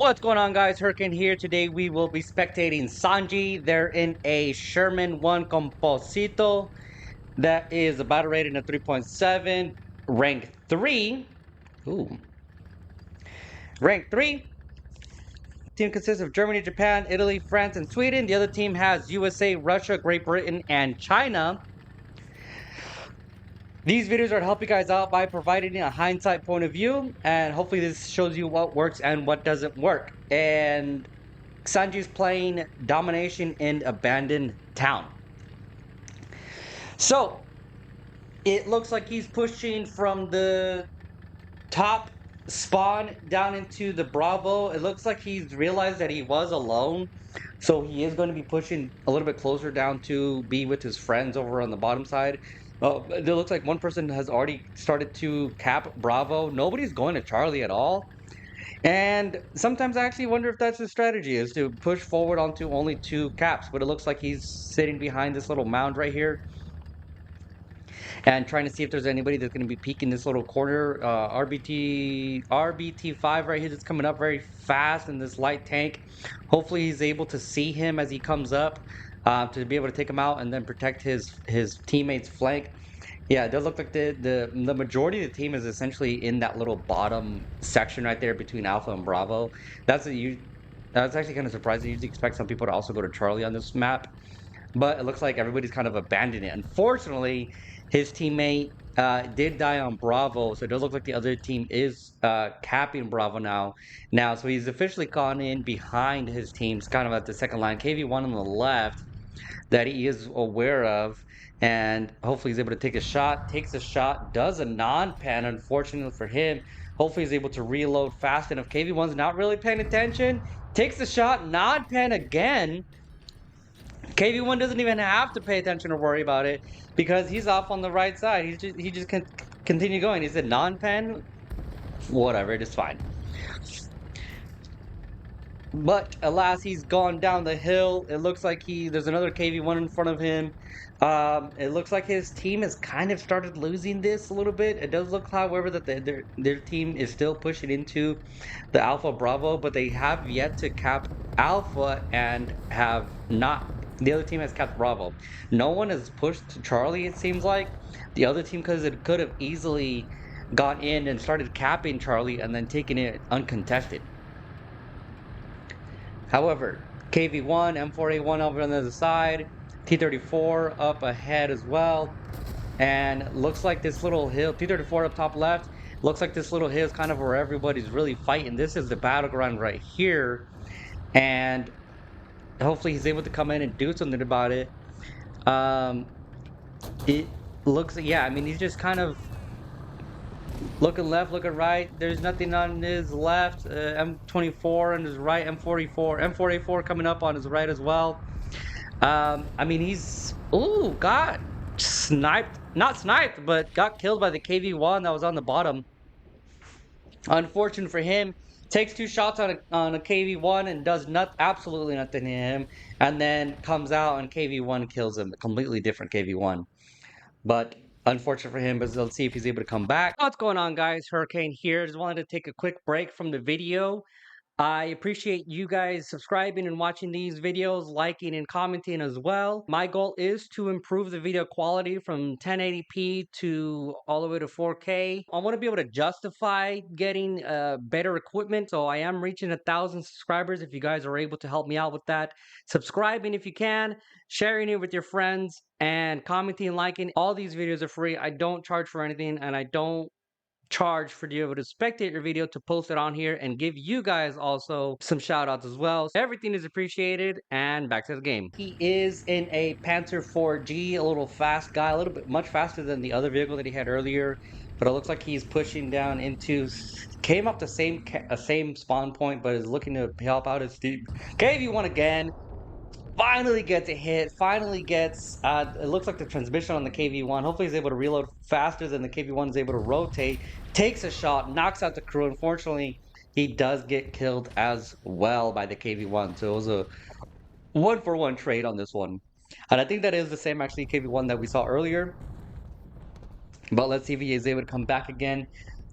What's going on, guys? Hurricane here. Today we will be spectating Sanji. They're in a Sherman 1 Composito that is a battle rating of 3.7, rank 3. Ooh, rank 3. Team consists of Germany, Japan, Italy, France, and Sweden. The other team has USA, Russia, Great Britain, and China. These videos are to help you guys out by providing a hindsight point of view, and hopefully this shows you what works and what doesn't work. And Sanji's playing domination in abandoned town. So it looks like he's pushing from the top spawn down into the Bravo. It looks like he's realized that he was alone. So he is going to be pushing a little bit closer down to be with his friends over on the bottom side. It looks like one person has already started to cap Bravo. Nobody's going to Charlie at all. And sometimes I actually wonder if that's his strategy, is to push forward onto only two caps. But it looks like he's sitting behind this little mound right here and trying to see if there's anybody that's going to be peeking this little corner. RBT5 right here that's coming up very fast in this light tank. Hopefully he's able to see him as he comes up to be able to take him out and then protect his teammates' flank. Yeah, it does look like the majority of the team is essentially in that little bottom section right there between Alpha and Bravo. That's that's actually kind of surprising. You usually expect some people to also go to Charlie on this map, but it looks like everybody's kind of abandoned it. Unfortunately, his teammate did die on Bravo, so it does look like the other team is capping Bravo now. So he's officially gone in behind his teams, kind of at the second line. KV1 on the left that he is aware of, and hopefully he's able to take a shot. Takes a shot, does a non-pan, unfortunately for him. Hopefully he's able to reload fast enough. KV1's not really paying attention. Takes the shot, non-pan again. KV1 doesn't even have to pay attention or worry about it because he's off on the right side. He just can continue going. He said non-pan, whatever, it is fine. But alas, he's gone down the hill. It looks like there's another KV1 in front of him. It looks like his team has kind of started losing this a little bit. It does look, however, that their team is still pushing into the Alpha Bravo, but they have yet to cap Alpha and have not. The other team has capped Bravo. No one has pushed to Charlie, it seems like. The other team, because it could have easily gone in and started capping Charlie and then taking it uncontested. However, KV1, M4A1 over on the other side, T34 up ahead as well. And looks like this little hill, T34 up top left, looks like this little hill is kind of where everybody's really fighting. This is the battleground right here. And hopefully he's able to come in and do something about it. It looks, yeah, I mean, he's just kind of looking left, looking right. There's nothing on his left. M24 on his right. M44 coming up on his right as well. I mean, got sniped. Not sniped, but got killed by the KV1 that was on the bottom. Unfortunate for him. Takes two shots on a KV1 and does absolutely nothing to him. And then comes out and KV1 kills him. A completely different KV1. But unfortunate for him, but let's see if he's able to come back. What's going on, guys? Hurricane here. Just wanted to take a quick break from the video. I appreciate you guys subscribing and watching these videos, liking and commenting as well. My goal is to improve the video quality from 1080p to all the way to 4K. I want to be able to justify getting better equipment, so I am reaching 1,000 subscribers. If you guys are able to help me out with that, subscribing if you can, sharing it with your friends, and commenting and liking. All these videos are free. I don't charge for anything, and I don't charge for you able to spectate your video to post it on here and give you guys also some shout outs as well. So everything is appreciated, and back to the game. He is in a Panzer 4G, a little fast guy, a little bit much faster than the other vehicle that he had earlier, but it looks like he's pushing down into, came up the same spawn point, but is looking to help out his team. KV1 again. Finally gets a hit, finally gets, it looks like the transmission on the KV1. Hopefully he's able to reload faster than the KV1 is able to rotate. Takes a shot, knocks out the crew. Unfortunately, he does get killed as well by the KV1. So it was a 1-for-1 trade on this one. And I think that is the same, actually, KV1 that we saw earlier. But let's see if he is able to come back again.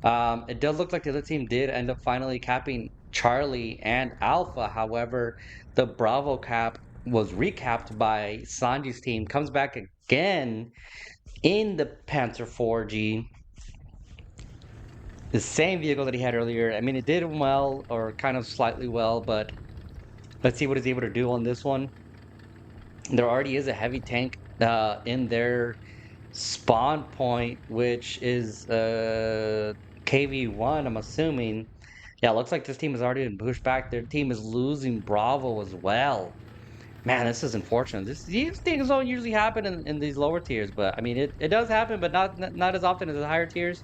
It does look like the other team did end up finally capping Charlie and Alpha. However, the Bravo cap was recapped by Sanji's team, comes back again in the Panther 4G, the same vehicle that he had earlier. I mean, it did well, or kind of slightly well, but let's see what he's able to do on this one. There already is a heavy tank in their spawn point, which is KV1, I'm assuming. Yeah, looks like this team has already been pushed back. Their team is losing Bravo as well. Man, this is unfortunate. These things don't usually happen in these lower tiers, but I mean it does happen, but not as often as the higher tiers.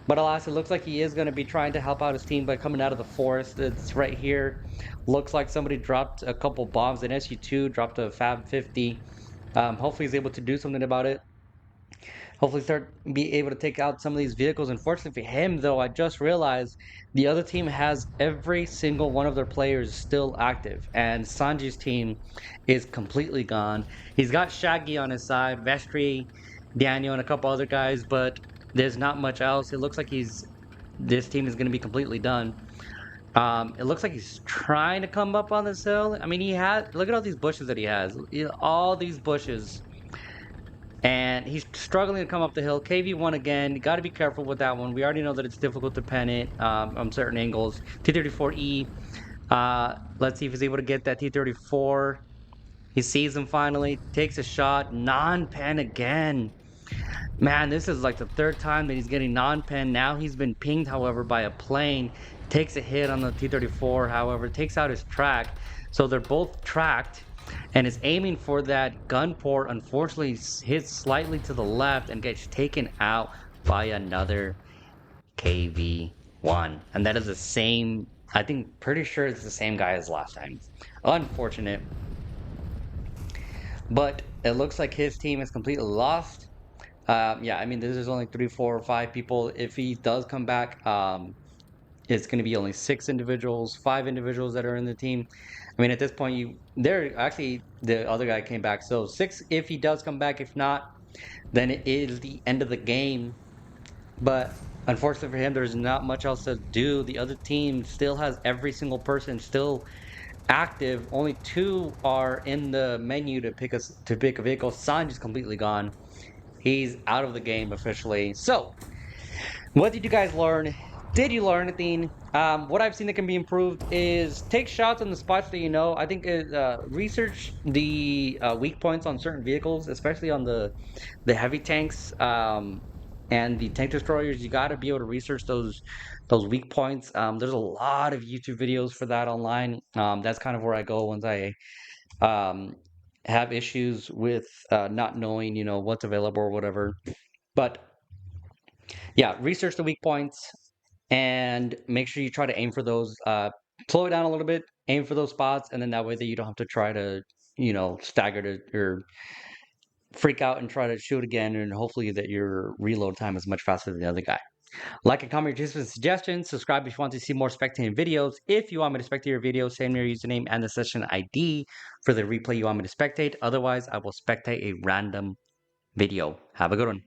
But alas, it looks like he is going to be trying to help out his team by coming out of the forest. It's right here. Looks like somebody dropped a couple bombs. An SU-2 dropped a Fab 50. Hopefully he's able to do something about it. Hopefully start be able to take out some of these vehicles. Unfortunately for him, though, I just realized the other team has every single one of their players still active, and Sanji's team is completely gone. He's got Shaggy on his side, Vestry, Daniel, and a couple other guys, but there's not much else. It looks like this team is going to be completely done. It looks like he's trying to come up on this hill. I mean, look at all these bushes that he has. All these bushes, and he's struggling to come up the hill. KV1 again, got to be careful with that one. We already know that it's difficult to pen it on certain angles. T-34E, let's see if he's able to get that T-34. He sees him finally, takes a shot, non-pen again. Man, this is like the third time that he's getting non-pen. Now he's been pinged, however, by a plane. Takes a hit on the T-34, however, takes out his track. So they're both tracked and is aiming for that gun port. Unfortunately, hits slightly to the left and gets taken out by another KV1. And that is the same, I think, pretty sure it's the same guy as last time. Unfortunate. But it looks like his team is completely lost. Yeah, I mean, there's only three, four, or five people. If he does come back, it's going to be only six individuals, five individuals that are in the team. I mean, at this point, there actually the other guy came back, so six if he does come back. If not, then it is the end of the game. But unfortunately for him, there's not much else to do. The other team still has every single person still active. Only two are in the menu to pick a vehicle. Sanji's completely gone. He's out of the game officially. So, what did you guys learn? Did you learn anything? What I've seen that can be improved is take shots on the spots that you know. I think research the weak points on certain vehicles, especially on the heavy tanks and the tank destroyers. You got to be able to research those weak points. There's a lot of YouTube videos for that online. That's kind of where I go once I um, have issues with not knowing, what's available or whatever. But yeah, research the weak points and make sure you try to aim for those. Slow it down a little bit, aim for those spots, and then that way that you don't have to try to, stagger to or freak out and try to shoot again. And hopefully that your reload time is much faster than the other guy. Like and comment your tips and suggestions. Subscribe if you want to see more spectating videos. If you want me to spectate your video, send me your username and the session ID for the replay you want me to spectate. Otherwise, I will spectate a random video. Have a good one.